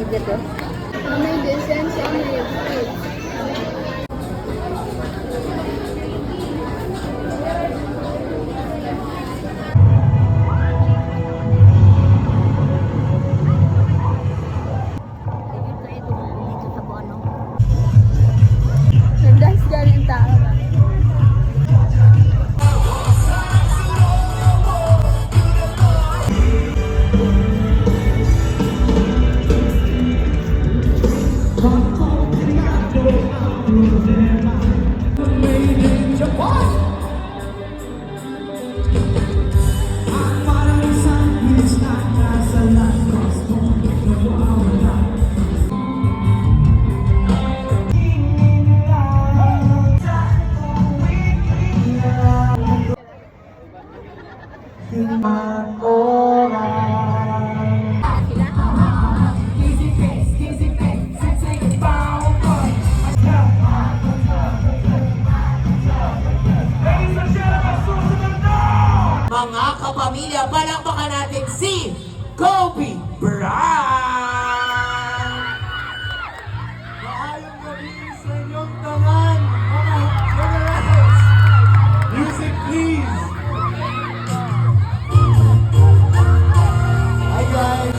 dito. May desensya, may fruit. Dito sa Bono. Nag-dance galing tao. Mga kapamilya, palakpakan natin si Kobe Bryant! Maayong gabi sa inyong tangan, mga generals! Music please! Hi guys!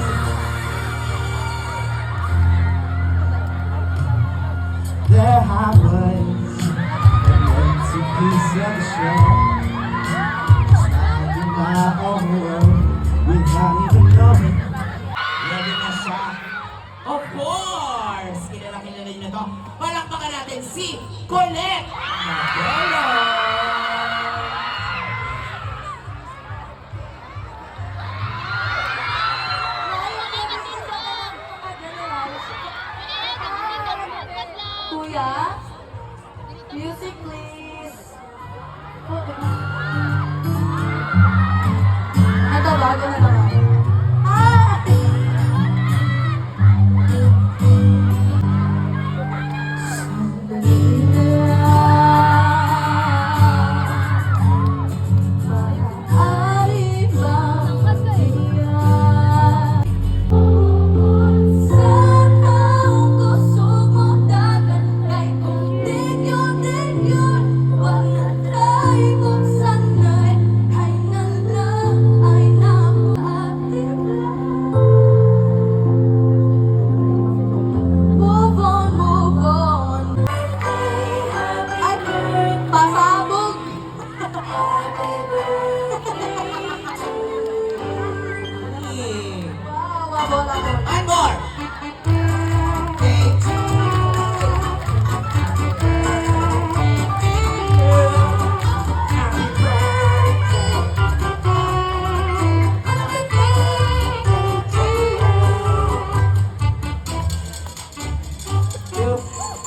There I was, and to piece of the show. My own world without even knowing. Ready na siya? Of course! Kilala niyo na to. Palakpakan natin si Colette Magdalo! Kuya, music please. Ito ba? Ganun na lang. One more!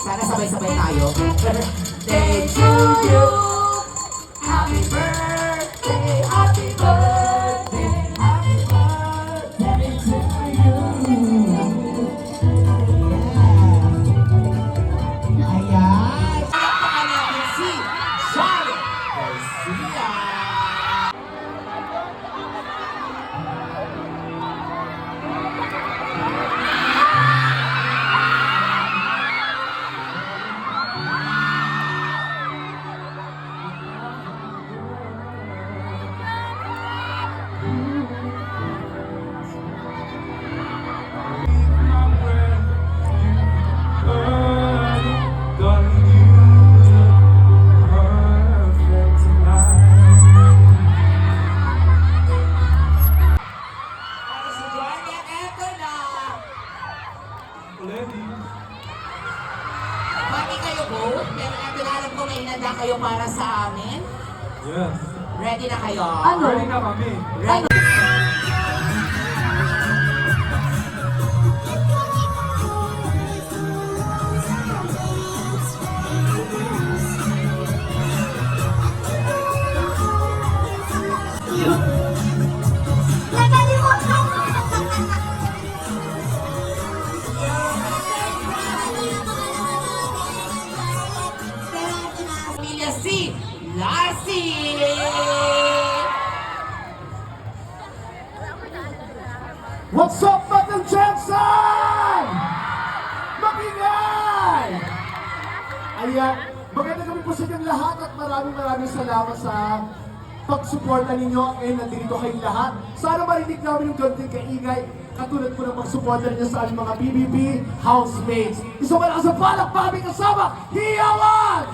Sana sabay-sabay tayo. Birthday to you. Happy birthday, happy birthday, happy birthday to you. Yeah. Ayan. Palakpakan natin si Charlotte Garcia. Pati kayo both, pero alam ko may inanda kayo para sa amin. Yes. Ready na kayo? Ano? Ready na kami. Ready. Pamilya si Lassie! What's up, fucking Jackson? Ayan, magandang gabi po sa inyong lahat at maraming salamat sa pagsuporta ninyo and nandito kayong lahat. Sana marinig namin yung ganting kaingay katulad po ng pagsuporta ninyo sa aming mga BBB housemates. Isang malakas ang palakpakan kasama, Hiyawan!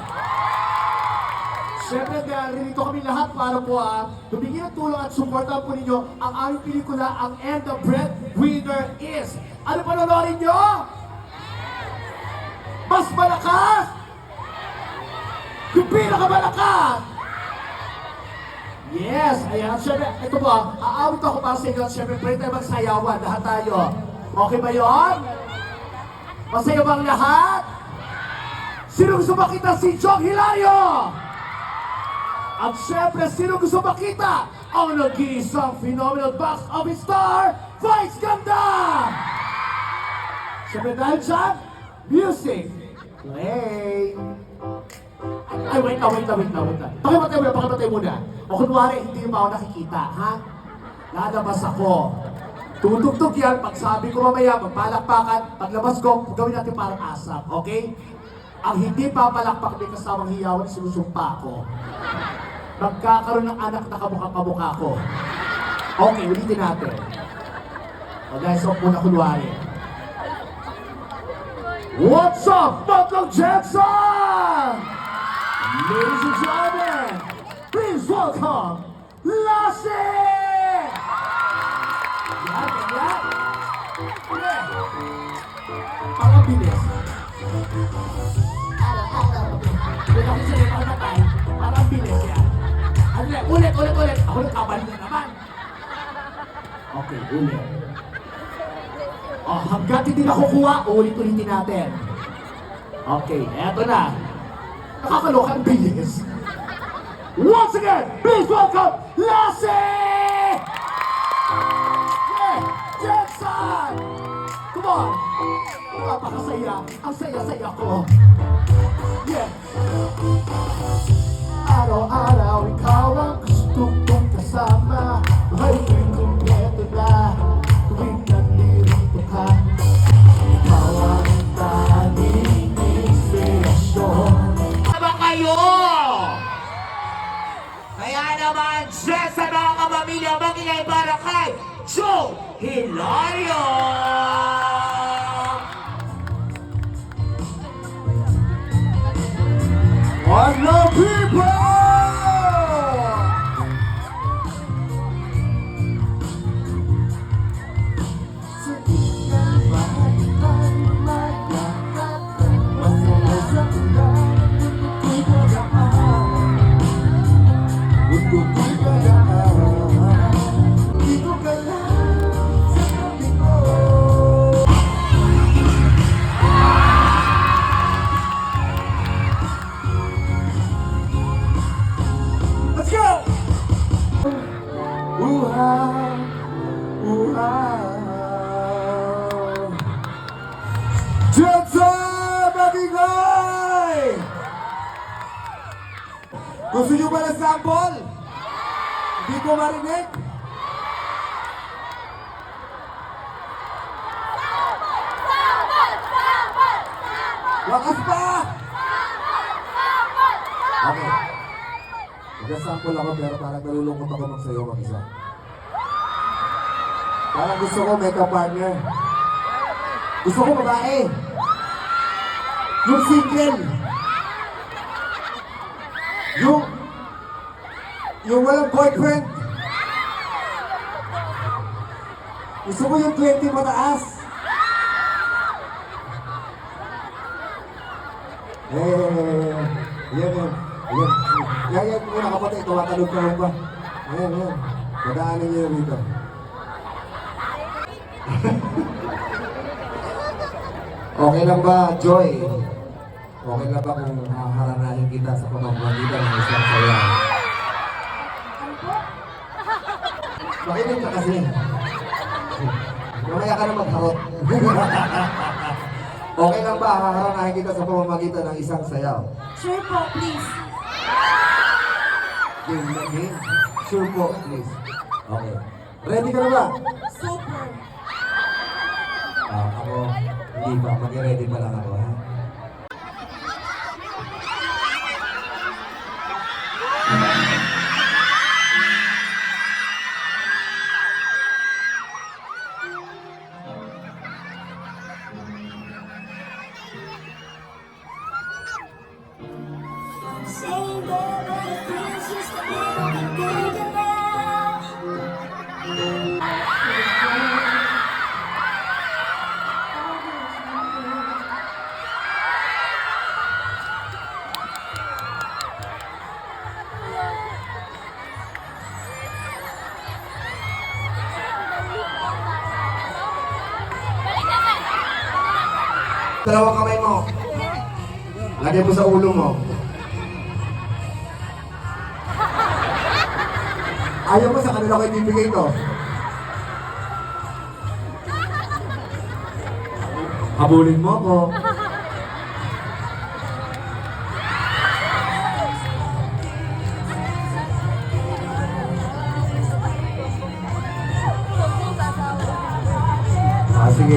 Siyempre, rinito kami lahat para po tumingin ng tulong at suportahan po ninyo ang aming pelikula, ang And the Breadwinner Is. Ano panonorin nyo? Mas malakas! Yung pinakamalakas! Yes! Ayan, siyempre, ito po, aawit ako para sa inyo. Siyempre, pwede tayo magsayawan, lahat tayo. Okay ba yun? Masaya bang lahat? Sino gusto makita si Jong Hilario? At syempre, sino gusto makita ang nag-iisang phenomenal box office star, Vice Ganda? Syempre dahil dyan, music, play. Ay, wait na. Pakimatay muna. O kunwari, hindi mo ako nakikita, ha? Lalabas ako. Tutugtog yan, pag sabi ko mamaya, magpalakpakan, paglabas ko, gawin natin parang asap, okay? Ang hindi papalakpak may kasamang hiyawan, sinusumpa ko. Magkakaroon ng anak na kamukha ko. Okay, ulitin natin. O guys, huwag muna kunwari. What's up, Matlog Jetson? Ladies and gentlemen, please welcome Lassie! Yan. Parang bilis. Wala ko sila yung pagkatay. Parang bilis yan. Ulit. Ako nagkabalik na naman. Okay, ulit. Hanggat hindi nakukuha, ulit-ulitin natin. Okay, eto na. Nakakaloka ang bilis. Once again, please welcome Lassie! Yeah, Jetson! Come on! Napakasaya. Ang saya-saya ko. Yeah. Araw-araw ikaw ang gusto kong kasama. Buhay ko'y kumpleto na tuwing nandito ka. Ikaw ang tanging inspirasyon. Tama kayo! Kaya naman, Jess sa mga kapamilya, magingay para kay Joe Hilario! Hello people! Let's go! Jetson! Magingay! Gusto nyo ba ng sample? Hindi ko marinig? Lakas pa! Okay. Nag-sample ako pero parang nalulungkot ako magsayo mag-isa. Parang gusto ko may ka-partner. Gusto ko babae. Yung single. Yung walang boyfriend. Gusto ko yung 20 mataas. Yan muna kapatid, tumatalog-talog pa. Ayan. Madaanin niyo rito. Okay lang ba, Joy? Okay lang ba kung haharanahin kita sa pamamagitan ng isang sayaw? Makinig ka kasi. Mamaya ka na magharot. Okay lang ba haharanahin kita sa pamamagitan ng isang sayaw? Sure po, please. Game. Sure po, please. Okay. Ready ka na ba? Super. Ako, hindi pa. Mag-ready pa lang ako, ha? Saying that all the feels just a little bit bigger now. Dalawang kamay mo. Lagay mo sa ulo mo. Ayaw mo sa kanila ko ibibigay to. Habulin mo ako. Sige.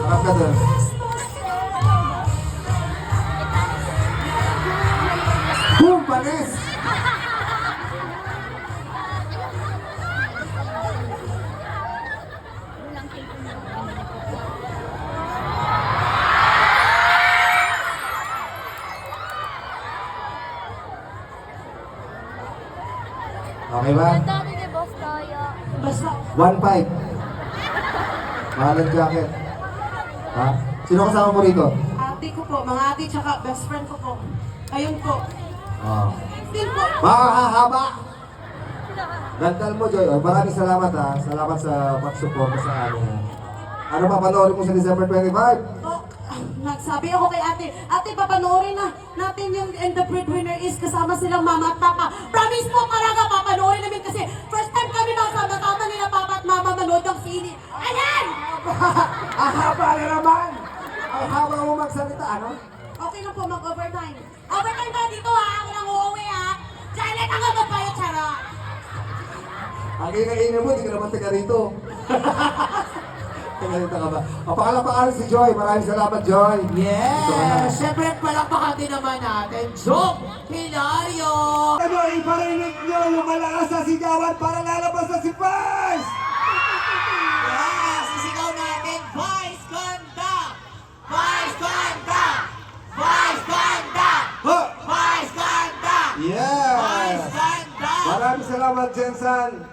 Harap ka doon. Boom! Panis! Okay ba? Dami ni Boss Toyo. Basta, 1.5. Mahalang jacket. Ha? Sino kasama mo rito? ate ko po, mga ate tsaka best friend ko po. Ayun po. Oh. Still po. Mahahaba! Gandal mo, Joy. Oh, maraming salamat ha. Salamat sa pag-support sa amin. Ano pa panoorin mo sa December 25? Po, nagsabi ako kay ate, ate, papanoorin na natin yung And the Breadwinner is kasama silang mama at papa. Promise po talaga, papanoorin namin kasi first time kami makasama nila papa at mama manood ng sine. Ayan! Ang haba na naman! Ang haba mo magsalita, ano? Okay na po, mag-overtime. Overtime ba dito ha? Ako nang uuwi ha? Janet, ang gabag kayo, tsara! Ang ingay-ingay mo, di ka naman taga rito. Taga rito ka ba? O, pakalapakan si Joy. Maraming salamat, Joy. Yes! Siyempre, palakpakan din naman natin. Jong Hilario! Ano, iparinig nyo yung malakas na sigawan para lalabas na si Vice! Yes! Sisigaw natin, Vice Ganda! Vice Ganda! Vice Ganda! Ha! Vice Ganda! Yes! Vice Ganda! Maraming salamat, Jensan.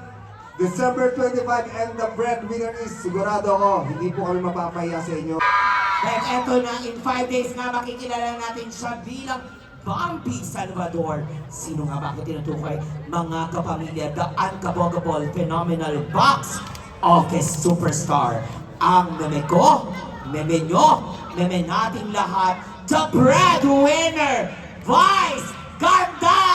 December 25 and the breadwinner is sigurado ako, hindi po kami mapapahiya sa inyo. And eto na, in 5 days nga makikilala natin siya bilang Bumpy Salvador. Sino nga ba ako tinutukoy? Mga kapamilya, the unkabogable, phenomenal box office superstar. Ang meme ko, meme nyo, meme nating lahat, the breadwinner, Vice Ganda!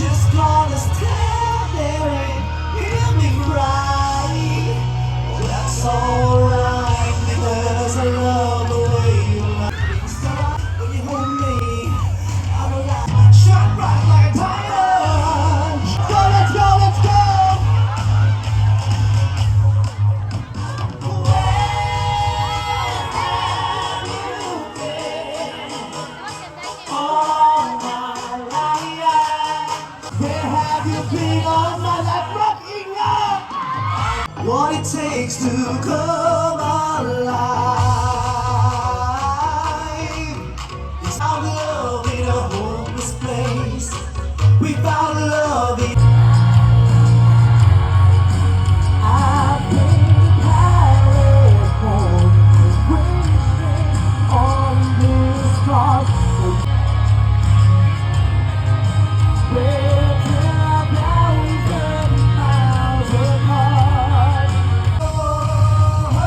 Just gonna stand there and hear me cry. That's alright because I love the way you lie. When you hold me, I'm alive. Shine bright like a diamond. Let's go, let's go. All my life. Where have you been all my life? Rocking up. What it takes to come alive. It's our love in a hopeless place. We found love in. I've been carried home, waiting on this cross. We're 10,000 miles apart. Oh,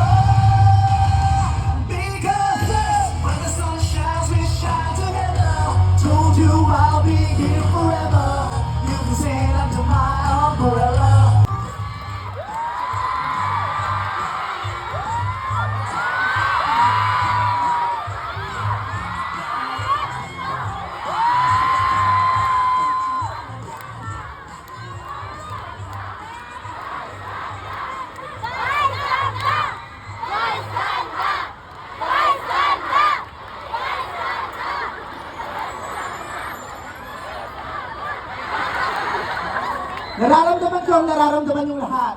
Nararamdaman ko ang nararamdaman yung lahat.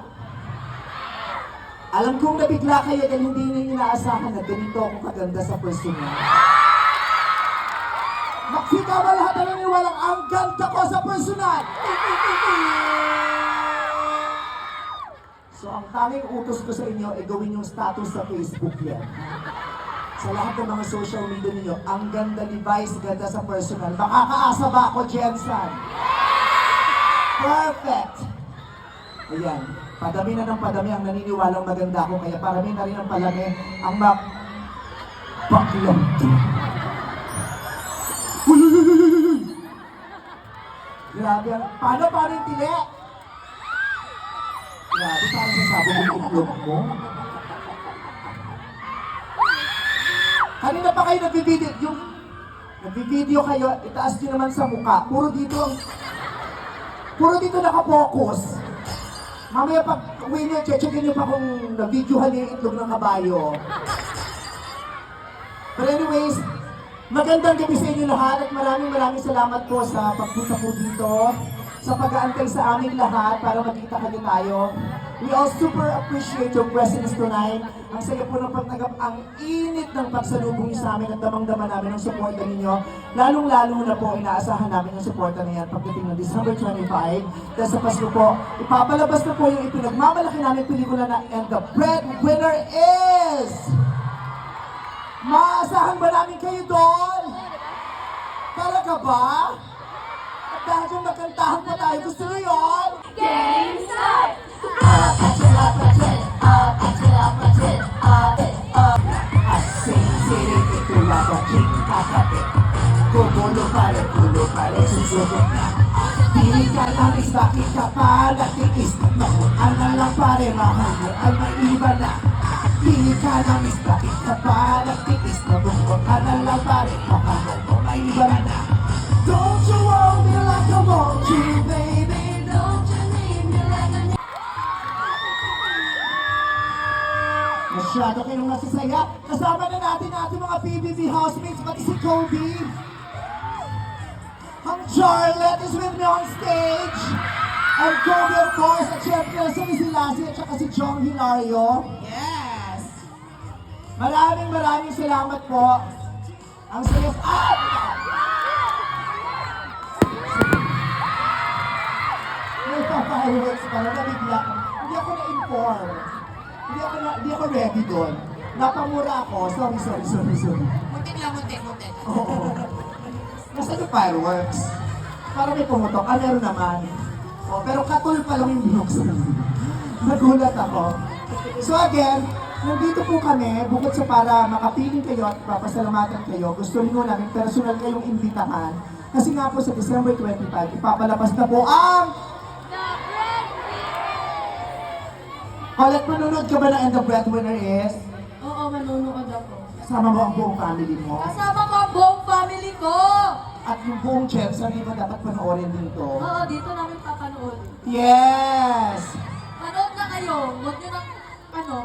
Alam kong nabigla kayo dahil hindi ninyo inaasahan na ganito ako kaganda sa personal. Maksika ba lahat na naniwalang ang ganda ko sa personal? So ang tanging utos ko sa inyo ay gawin yung status sa Facebook yan. Sa lahat ng mga social media ninyo, ang ganda ni Vice, ganda sa personal. Makakaasa ba ako, Jensen? Perfect! Ayan, padami na ng padami ang naniniwalang maganda ako, kaya parami na rin ang palami ang baklang to. Uy, uy, uy, uy, uy, uy! Grabe, paano yung tili? Grabe, parang sasabog yung itlog mo. Kanina pa kayo nagbi-video kayo, itaas nyo naman sa mukha. Puro dito nakapokus. Mamaya pag uwi nyo, checkin nyo pa kung na-videohan nyo yung itlog ng kabayo. But anyways, magandang gabi sa inyo lahat at maraming salamat po sa pagpunta po dito, sa pag-aantay sa aming lahat para magkita kayo tayo. We all super appreciate your presence tonight. Ang saya po ng pagtanggap, ang init ng pagsalubong niyo sa amin at damang-dama namin ang suporta ninyo. Lalong-lalo na po, inaasahan namin ang suporta na yan pagdating ng December 25. Dahil sa Pasko po, ipapalabas na po yung ipinagmamalaki namin pelikula na And the Breadwinner is... Maasahan ba namin kayo doon? Talaga ba? At dahil dyan magkantahan pa tayo, gusto nyo yun? Game start! Kulo pare, susubok na. Pili ka lang is bakit ka pa natiis. Makuan na lang pare, mahal ay may iba na. Pili ka lang is bakit ka pa natiis. Makuan na lang pare, mahal mo may iba na. Don't you want me like I want you, baby? Don't you leave me like a Masyado kayong nasasaya. Kasama na natin ang ating mga PBB housemates, pati si Kobe. Ang Charlotte is with me on stage. And Kobe, of course, at syempre, si Lassie at saka si Chong Hilario. Yes! Maraming salamat po. Ang saya... May pa-fireworks pala, nabigla ko. Hindi ako na-inform. Hindi ako ready doon. Napamura ako. Sorry. Muntik lang. Oo. Nasaan yung fireworks? Para may pumutok. Meron naman. Oh, pero katul pa lang yung binuksan. Nagulat ako. So again, nandito po kami, bukod sa para makapiling kayo at papasalamatan kayo, gusto rin mo namin personal kayong imbitahan. Kasi nga po sa December 25, ipapalabas na po ang... Colette, manunod ka ba na And the Breadwinner is? Oo, manunood ako. Kasama mo ang buong family mo. Kasama ko ang buong family ko! At yung buong Chefs, hindi ba dapat panoorin din to? Oo, dito namin papanood. Yes! Manood na kayo, huwag nyo nang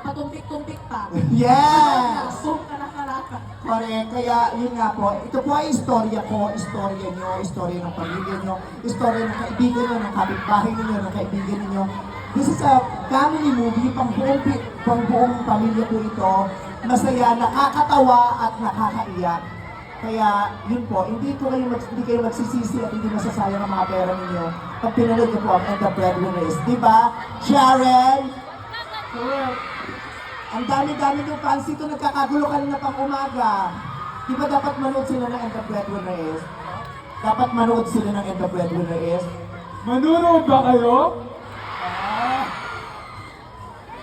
patumpik-tumpik pa. Yes! Boom ka na karaka. Correct. Kaya yun nga po, ito po ay istorya ko, istorya nyo, istorya ng pamilya nyo, istorya ng kaibigan nyo, ng kapitbahay nyo, ng kaibigan nyo. This is a family movie, pang buong pamilya po ito. Masaya, nakakatawa at nakakaiyak. Kaya yun po, hindi kayo magsisisi at hindi masasayang ang mga pera ninyo pag pinanood niyo po ang And the Breadwinner is. Diba, Sharon? Correct. Ang dami-dami yung fans dito, nagkakagulo kanina pang umaga. Di ba dapat manood sila ng And the Breadwinner is? Dapat manood sila ng And the Breadwinner is? Manunood ba kayo?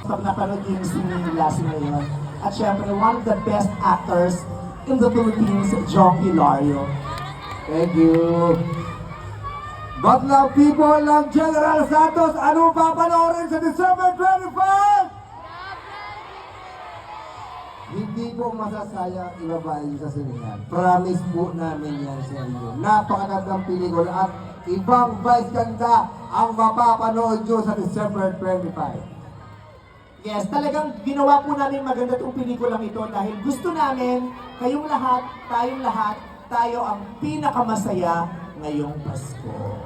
Pag napanood yung si Lassie ngayon. At syempre, one of the best actors in the Philippines, Jong Hilario. Thank you. But now people ng General Santos, anong papanoorin sa December 25? Hindi po masasayang ibabayin sa sinihan. Promise po namin yan sa inyo. Napakagandang pelikula at ibang vice ganda ang mapapanood nyo sa December 25. Yes, talagang ginawa po namin maganda itong pelikulang ito dahil gusto namin, kayong lahat, tayong lahat, tayo ang pinakamasaya ngayong Pasko.